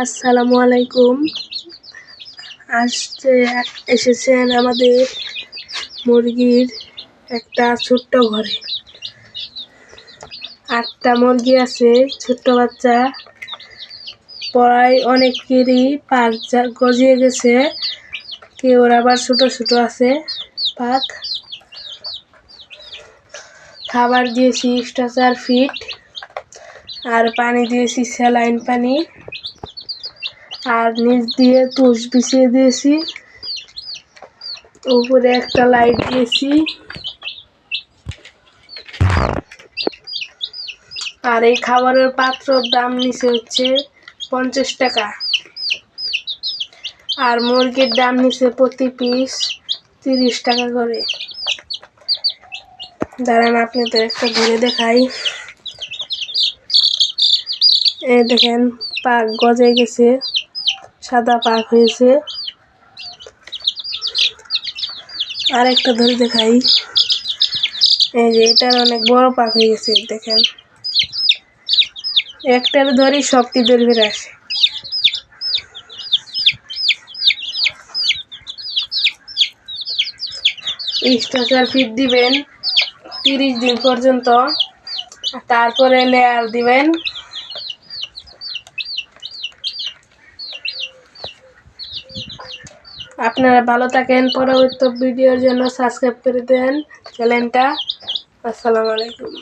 আসসালামু আলাইকুম। আজকে এসেছেন আমাদের মুরগির একটা ছোট্ট ঘরে। 8টা মুরগি আছে, ছোট্ট বাচ্চা। প্রায় অনেকেরই পাক গজিয়ে গেছে, কেউ আবার ছোট ছোট আছে পাক। খাবার দিয়েছি স্ট্রেচার ফিড, আর পানি দিয়েছি স্যালাইন পানি, আর নিচ দিয়ে তুষ বিছিয়ে দিয়েছি, উপরে একটা লাইট দিয়েছি। আর এই খাবারের পাত্রর দাম নিচে হচ্ছে 50 টাকা, আর মুরগির দাম নিচে প্রতি পিস 30 টাকা করে। দাঁড়ান আপনাদের একটা ঘুরে দেখাই। এই দেখেন, পাক গজে গেছে, সাদা পাক হয়েছে। আর একটা ধরে দেখাই, এই যে এটার অনেক বড় পাক হয়ে গেছে। দেখেন, একটার ধরি সবটি ধরে বেড়ে আসে। স্ট্রেচার ফিড দিবেন 30 দিন পর্যন্ত, তারপরে লেয়ার দিবেন। আপনারা ভালো থাকেন। পরবর্তী ভিডিওর জন্য সাবস্ক্রাইব করে দেন চ্যানেলটা। আসসালামু আলাইকুম।